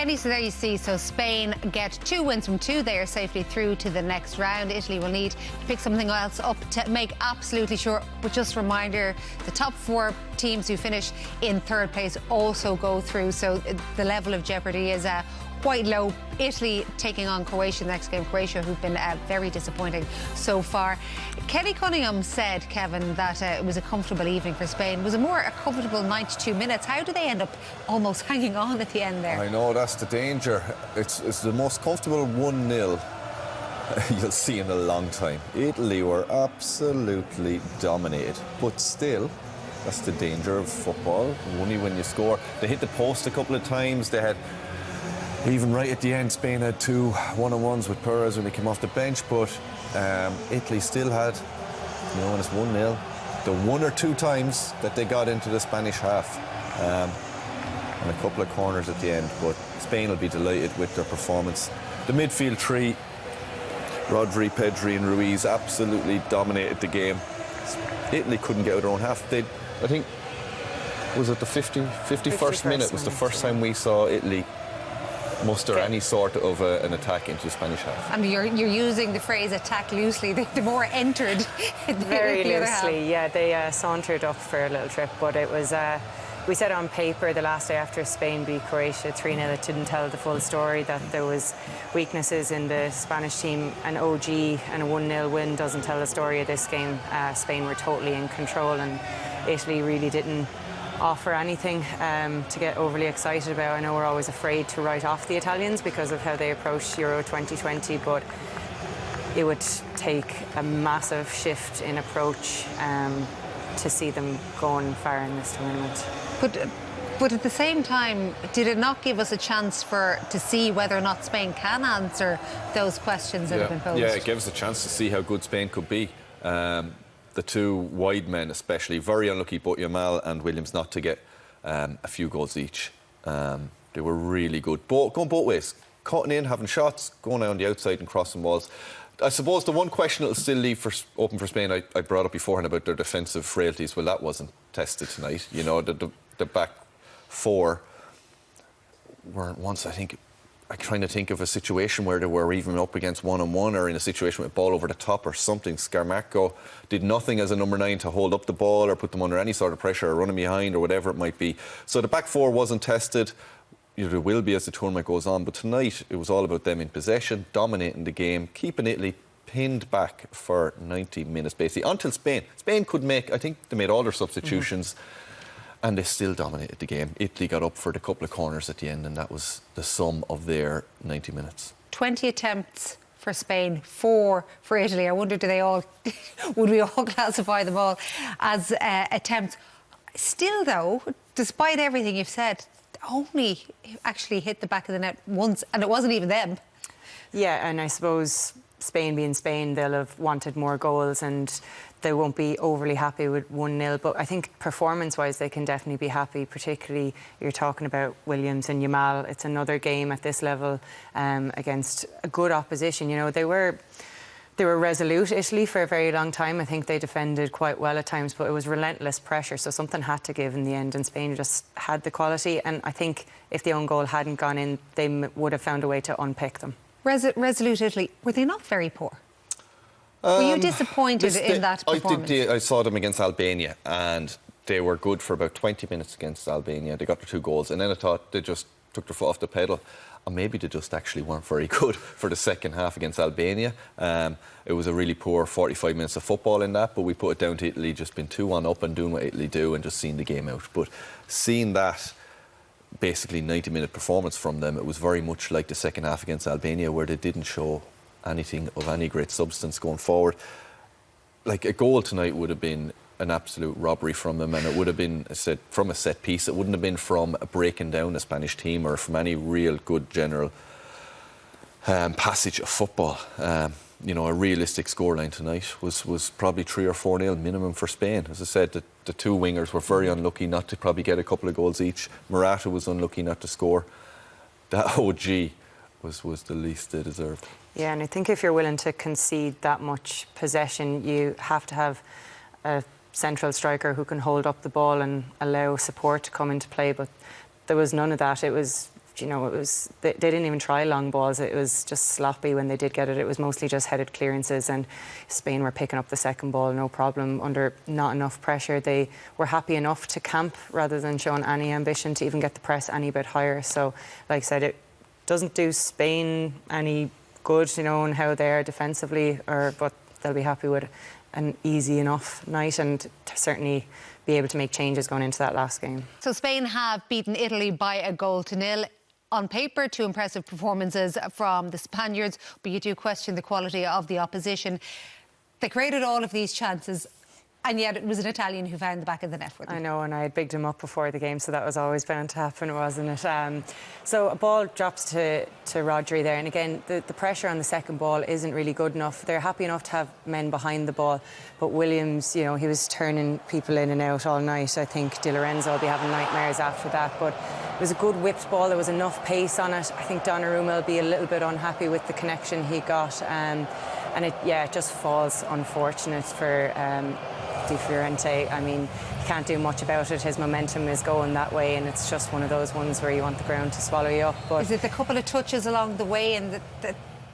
Kenny, so there you see, so Spain get 2 wins from 2. They are safely through to the next round. Italy will need to pick something else up to make absolutely sure. But just a reminder, the top 4 teams who finish in 3rd place also go through. So the level of jeopardy is quite low. Italy taking on Croatia the next game. Croatia, who've been very disappointing so far. Kenny Cunningham said, Kevin, that it was a comfortable evening for Spain. Was it more a comfortable 92 minutes? How do they end up almost hanging on at the end there? I know, that's the danger. It's the most comfortable 1-0 you'll see in a long time. Italy were absolutely dominated, but still, that's the danger of football. Only when you score. They hit the post a couple of times. They had, even right at the end, Spain had 2 one-on-ones with Perez when they came off the bench, but Italy still had, you know, when it's 1-0, the 1 or 2 times that they got into the Spanish half, and a couple of corners at the end. But Spain will be delighted with their performance. The midfield 3, Rodri, Pedri and Ruiz, absolutely dominated the game. Italy couldn't get out of their own half. I think, was it the 51st minute was the first time we saw Italy muster any sort of an attack into the Spanish half. I mean, you're using the phrase attack loosely. The more entered very loosely, yeah. They sauntered up for a little trip, but it was, we said on paper the last day after Spain beat Croatia 3-0, it didn't tell the full story, that there was weaknesses in the Spanish team. An OG and a 1-0 win doesn't tell the story of this game. Spain were totally in control, and Italy really didn't offer anything to get overly excited about. I know we're always afraid to write off the Italians because of how they approached Euro 2020, but it would take a massive shift in approach to see them going far in this tournament. But at the same time, did it not give us a chance to see whether or not Spain can answer those questions that have been posed? Yeah, it gave us a chance to see how good Spain could be. The 2 wide men especially, very unlucky, both Yamal and Williams, not to get a few goals each. They were really good, going both ways, cutting in, having shots, going out on the outside and crossing balls. I suppose the one question that'll still leave open for Spain, I brought up beforehand about their defensive frailties. Well, that wasn't tested tonight. You know, the back 4 weren't once, I think. I'm trying to think of a situation where they were even up against 1-on-1 or in a situation with ball over the top or something. Scamacca did nothing as a number 9 to hold up the ball or put them under any sort of pressure or running behind or whatever it might be. So the back 4 wasn't tested. You know, there will be as the tournament goes on. But tonight, it was all about them in possession, dominating the game, keeping Italy pinned back for 90 minutes, basically, until Spain. Spain could make, I think they made all their substitutions. And they still dominated the game. Italy got up for the couple of corners at the end, and that was the sum of their 90 minutes. 20 attempts for Spain, 4 for Italy. I wonder, would we all classify them all as attempts? Still, though, despite everything you've said, only actually hit the back of the net once, and it wasn't even them. Yeah, and I suppose Spain being Spain, they'll have wanted more goals and they won't be overly happy with 1-0. But I think performance-wise, they can definitely be happy. Particularly, you're talking about Williams and Yamal. It's another game at this level against a good opposition. You know, they were resolute, Italy, for a very long time. I think they defended quite well at times, but it was relentless pressure. So something had to give in the end, and Spain just had the quality. And I think if the own goal hadn't gone in, they would have found a way to unpick them. Resolute Italy, were they not very poor? Were you disappointed in that performance? I saw them against Albania, and they were good for about 20 minutes against Albania. They got their 2 goals, and then I thought they just took their foot off the pedal. And maybe they just actually weren't very good for the second half against Albania. It was a really poor 45 minutes of football in that, but we put it down to Italy just being 2-1 up and doing what Italy do and just seeing the game out. But seeing that basically 90-minute performance from them, it was very much like the second half against Albania, where they didn't show anything of any great substance going forward. Like, a goal tonight would have been an absolute robbery from them, and it would have been from a set piece. It wouldn't have been from breaking down a Spanish team or from any real good general passage of football. You know, a realistic scoreline tonight was probably 3 or 4-0 minimum for Spain. As I said, the 2 wingers were very unlucky not to probably get a couple of goals each. Morata was unlucky not to score. That OG was the least they deserved. Yeah, and I think if you're willing to concede that much possession, you have to have a central striker who can hold up the ball and allow support to come into play. But there was none of that. It was you know, they didn't even try long balls. It was just sloppy when they did get it. It was mostly just headed clearances, and Spain were picking up the second ball no problem under not enough pressure. They were happy enough to camp rather than showing any ambition to even get the press any bit higher. So, like I said, it doesn't do Spain any good, you know, in how they are defensively, but they'll be happy with an easy enough night and certainly be able to make changes going into that last game. So Spain have beaten Italy by 1-0. On paper, 2 impressive performances from the Spaniards, but you do question the quality of the opposition. They created all of these chances, and yet it was an Italian who found the back of the net for them. I know, and I had bigged him up before the game, so that was always bound to happen, wasn't it? So a ball drops to Rodri there, and again, the pressure on the second ball isn't really good enough. They're happy enough to have men behind the ball, but Williams, you know, he was turning people in and out all night. I think Di Lorenzo will be having nightmares after that, but it was a good whipped ball. There was enough pace on it. I think Donnarumma will be a little bit unhappy with the connection he got, and it just falls unfortunate for Di Fiorente. I mean, you can't do much about it. His momentum is going that way, and it's just one of those ones where you want the ground to swallow you up. But is it the couple of touches along the way and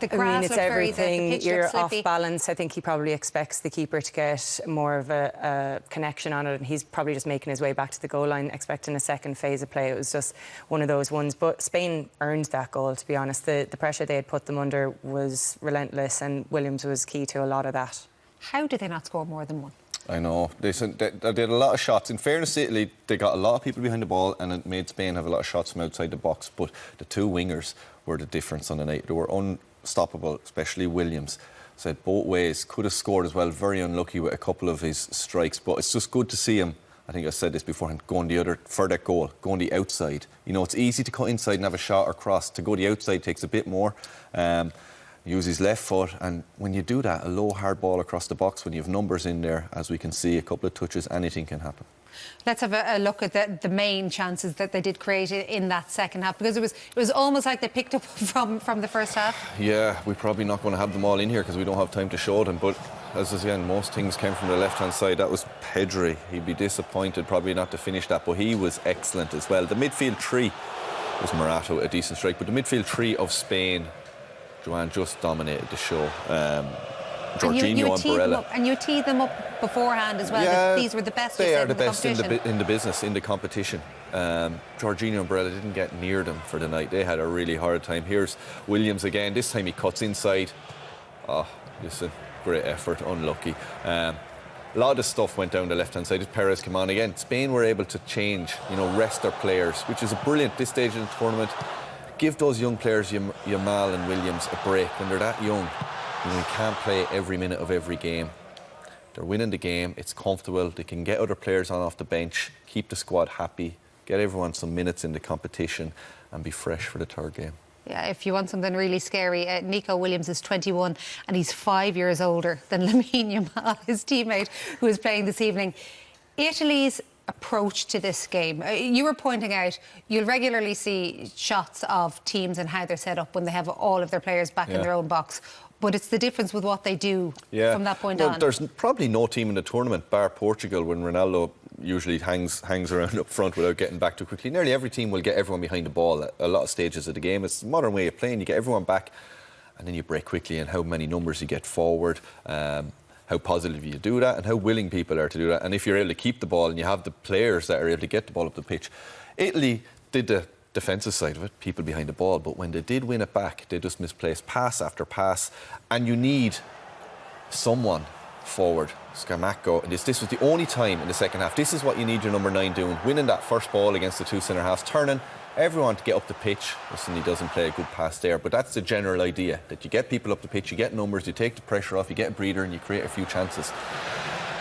the grass? I mean, it's looked everything. The pitch You're looked off slippy. balance. I think he probably expects the keeper to get more of a connection on it, and he's probably just making his way back to the goal line, expecting a second phase of play. It was just one of those ones. But Spain earned that goal, to be honest. The pressure they had put them under was relentless, and Williams was key to a lot of that. How did they not score more than one? I know. They had a lot of shots. In fairness to Italy, they got a lot of people behind the ball, and it made Spain have a lot of shots from outside the box. But the 2 wingers were the difference on the night. They were unstoppable, especially Williams. Said both ways, could have scored as well. Very unlucky with a couple of his strikes, but it's just good to see him. I think I said this beforehand, going for that goal, going the outside. You know, it's easy to cut inside and have a shot or cross. To go the outside takes a bit more. Use his left foot, and when you do that, a low hard ball across the box, when you have numbers in there, as we can see, a couple of touches, anything can happen. Let's have a look at the main chances that they did create in that second half, because it was almost like they picked up from the first half. Yeah, we're probably not going to have them all in here because we don't have time to show them, but as again, most things came from the left-hand side. That was Pedri. He'd be disappointed probably not to finish that, but he was excellent as well. The midfield three was Morata, a decent strike, but the midfield three of Spain, Joanne, just dominated the show. Jorginho and Barella. And you teed them up beforehand as well. Yeah, these were the best. They are the best in the business, in the competition. Jorginho and Barella didn't get near them for the night. They had a really hard time. Here's Williams again. This time he cuts inside. Oh, listen, great effort. Unlucky. A lot of stuff went down the left-hand side. Perez came on again. Spain were able to change, rest their players, which is a brilliant this stage of the tournament. Give those young players, Yamal and Williams, a break. When they're that young, you can't play every minute of every game. They're winning the game. It's comfortable. They can get other players on off the bench, keep the squad happy, get everyone some minutes in the competition, and be fresh for the third game. Yeah, if you want something really scary, Nico Williams is 21 and he's 5 years older than Lamine Yamal, his teammate, who is playing this evening. Italy's approach to this game, you were pointing out, you'll regularly see shots of teams and how they're set up when they have all of their players back in their own box. But it's the difference with what they do from that point on. There's probably no team in the tournament, bar Portugal, when Ronaldo usually hangs around up front without getting back too quickly. Nearly every team will get everyone behind the ball at a lot of stages of the game. It's a modern way of playing. You get everyone back and then you break quickly, and how many numbers you get forward, how positive you do that, and how willing people are to do that. And if you're able to keep the ball and you have the players that are able to get the ball up the pitch. Italy did the defensive side of it, people behind the ball, but when they did win it back, they just misplaced pass after pass, and you need someone forward. Scamacca, and this was the only time in the second half. This is what you need your number 9 doing, winning that first ball against the 2 centre halves, turning everyone to get up the pitch. Listen, he doesn't play a good pass there, but that's the general idea, that you get people up the pitch, you get numbers, you take the pressure off, you get a breather, and you create a few chances.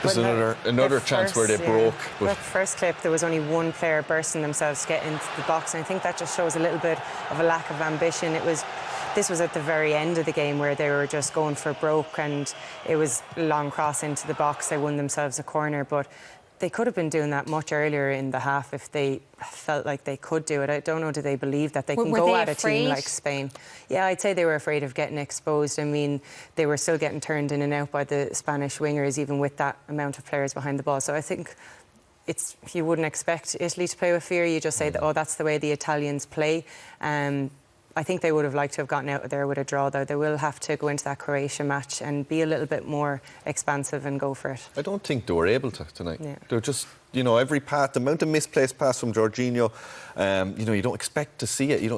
There's another chance where they broke. But that first clip, there was only one player bursting themselves to get into the box, and I think that just shows a little bit of a lack of ambition. This was at the very end of the game where they were just going for broke, and it was a long cross into the box. They won themselves a corner, but they could have been doing that much earlier in the half if they felt like they could do it. I don't know, do they believe that they can go at a team like Spain? Yeah, I'd say they were afraid of getting exposed. I mean, they were still getting turned in and out by the Spanish wingers, even with that amount of players behind the ball. So I think you wouldn't expect Italy to play with fear. You just say that, oh, that's the way the Italians play. I think they would have liked to have gotten out there with a draw, though. They will have to go into that Croatia match and be a little bit more expansive and go for it. I don't think they were able to tonight. Yeah. They're just, every pass, the amount of misplaced pass from Jorginho, you don't expect to see it. You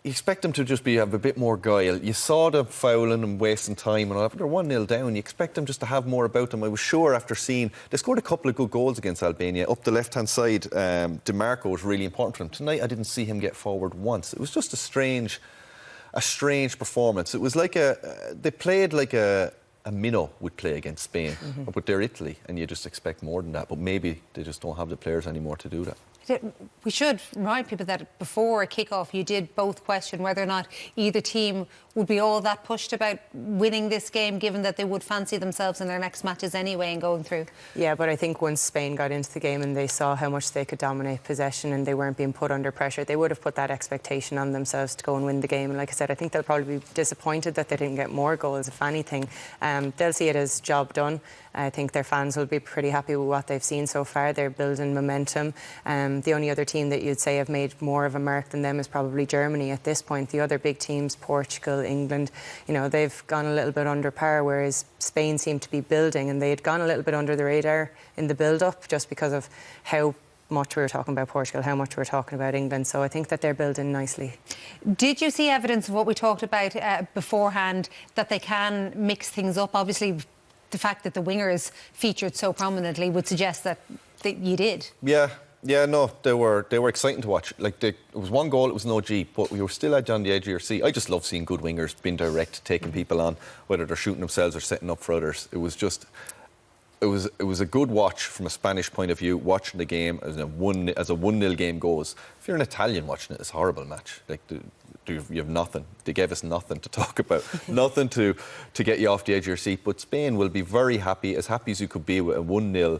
expect them to just have a bit more guile. You saw them fouling and wasting time, and after they're 1-0 down, you expect them just to have more about them. I was sure after seeing they scored a couple of good goals against Albania up the left-hand side. DiMarco was really important for them tonight. I didn't see him get forward once. It was just a strange performance. It was like they played like a minnow would play against Spain, but they're Italy, and you just expect more than that. But maybe they just don't have the players anymore to do that. We should remind people that before a kick-off you did both question whether or not either team would be all that pushed about winning this game, given that they would fancy themselves in their next matches anyway and going through. Yeah, but I think once Spain got into the game and they saw how much they could dominate possession and they weren't being put under pressure, they would have put that expectation on themselves to go and win the game. And like I said, I think they'll probably be disappointed that they didn't get more goals, if anything. They'll see it as job done. I think their fans will be pretty happy with what they've seen so far. They're building momentum. The only other team that you'd say have made more of a mark than them is probably Germany at this point. The other big teams, Portugal, England, they've gone a little bit under par, whereas Spain seemed to be building, and they had gone a little bit under the radar in the build-up just because of how much we were talking about Portugal, how much we were talking about England. So I think that they're building nicely. Did you see evidence of what we talked about beforehand, that they can mix things up? Obviously, the fact that the wingers featured so prominently would suggest that you did. Yeah, no, they were exciting to watch. It was one goal, it was no G, but we were still on the edge of your seat. I just love seeing good wingers being direct, taking people on, whether they're shooting themselves or setting up for others. It was a good watch from a Spanish point of view, watching the game as a 1-0 game goes. If you're an Italian watching it, it's a horrible match. You have nothing. They gave us nothing to talk about, nothing to get you off the edge of your seat. But Spain will be very happy as you could be with a 1-0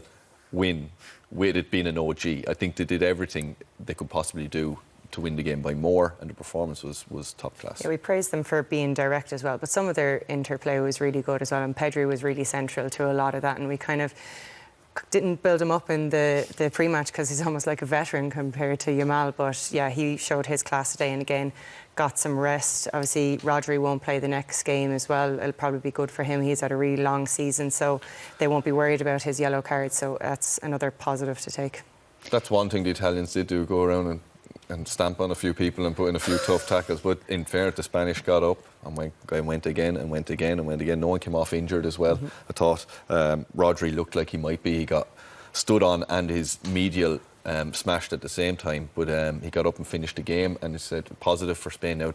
win, with it being an OG. I think they did everything they could possibly do to win the game by more, and the performance was top class. Yeah, we praised them for being direct as well, but some of their interplay was really good as well, and Pedri was really central to a lot of that, and we kind of didn't build him up in the pre-match because he's almost like a veteran compared to Yamal, but yeah, he showed his class today and again got some rest. Obviously Rodri won't play the next game as well. It'll probably be good for him. He's had a really long season, so they won't be worried about his yellow card, so that's another positive to take. That's one thing the Italians did do, go around and stamp on a few people and put in a few tough tackles, but in fairness the Spanish got up and went again. No one came off injured as well. I thought Rodri looked like he might be. He got stood on and his medial smashed at the same time, but he got up and finished the game, and he said positive for Spain now.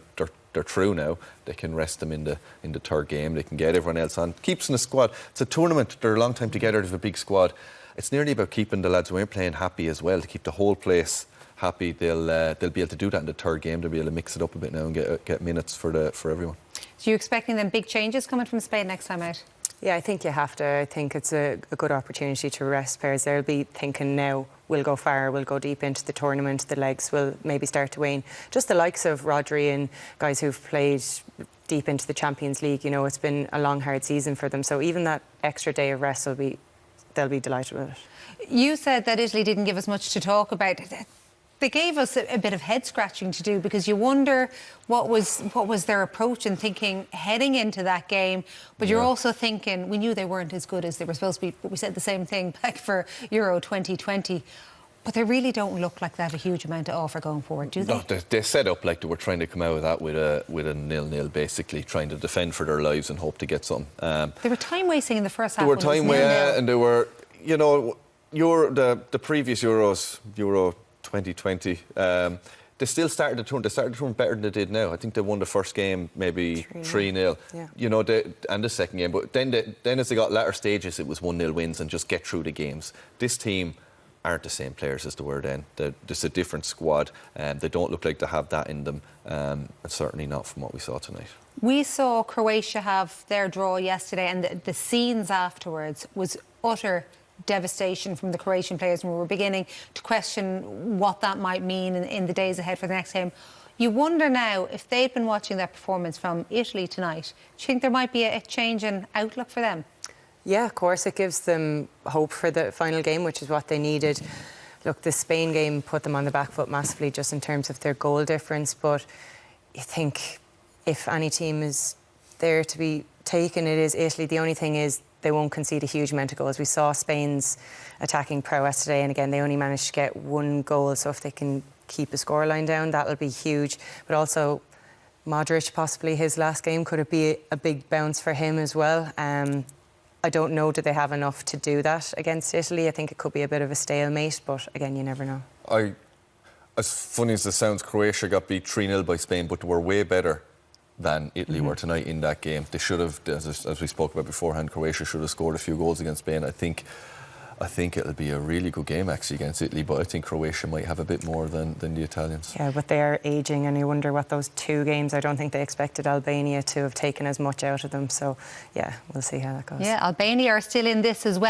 They're through now. They can rest them in the third game. They can get everyone else on. Keeps in the squad. It's a tournament. They're a long time together. They have a big squad. It's nearly about keeping the lads who aren't playing happy as well, to keep the whole place happy. They'll be able to do that in the third game. They'll be able to mix it up a bit now and get minutes for everyone. So you're expecting then big changes coming from Spain next time out? Yeah, I think you have to. I think it's a good opportunity to rest players. They'll be thinking now, we'll go far, we'll go deep into the tournament, the legs will maybe start to wane. Just the likes of Rodri and guys who've played deep into the Champions League, it's been a long, hard season for them. So even that extra day of rest, they'll be delighted with it. You said that Italy didn't give us much to talk about. They gave us a bit of head scratching to do, because you wonder what was their approach and thinking heading into that game. But you're also thinking, we knew they weren't as good as they were supposed to be, but we said the same thing back for Euro 2020. But they really don't look like they have a huge amount to offer going forward, do they? No, they set up like they were trying to come out of that with a 0-0, basically trying to defend for their lives and hope to get something. They were time wasting in the first half. They were time wasting, and they were, the previous Euros, Euro 2020, they still started the tournament. They started the tournament better than they did now. I think they won the first game maybe 3-0. Yeah. And the second game. But then as they got latter stages, it was 1-0 wins and just get through the games. This team aren't the same players as they were then. They're just a different squad, and they don't look like they have that in them, and certainly not from what we saw tonight. We saw Croatia have their draw yesterday, and the scenes afterwards was utter devastation from the Croatian players, and we were beginning to question what that might mean in the days ahead for the next game. You wonder now, if they'd been watching that performance from Italy tonight, do you think there might be a change in outlook for them? Yeah, of course, it gives them hope for the final game, which is what they needed. Look, the Spain game put them on the back foot massively just in terms of their goal difference, but you think if any team is there to be taken, it is Italy. The only thing is they won't concede a huge amount of goals. We saw Spain's attacking prowess today, and again, they only managed to get one goal, so if they can keep the scoreline down, that'll be huge. But also, Modric, possibly his last game, could it be a big bounce for him as well? I don't know, do they have enough to do that against Italy? I think it could be a bit of a stalemate, but again, you never know. As funny as it sounds, Croatia got beat 3-0 by Spain, but they were way better than Italy were tonight in that game. They should have, as we spoke about beforehand, Croatia should have scored a few goals against Spain. I think it'll be a really good game actually against Italy, but I think Croatia might have a bit more than the Italians. Yeah, but they are ageing, and you wonder what those 2 games, I don't think they expected Albania to have taken as much out of them. So, yeah, we'll see how that goes. Yeah, Albania are still in this as well.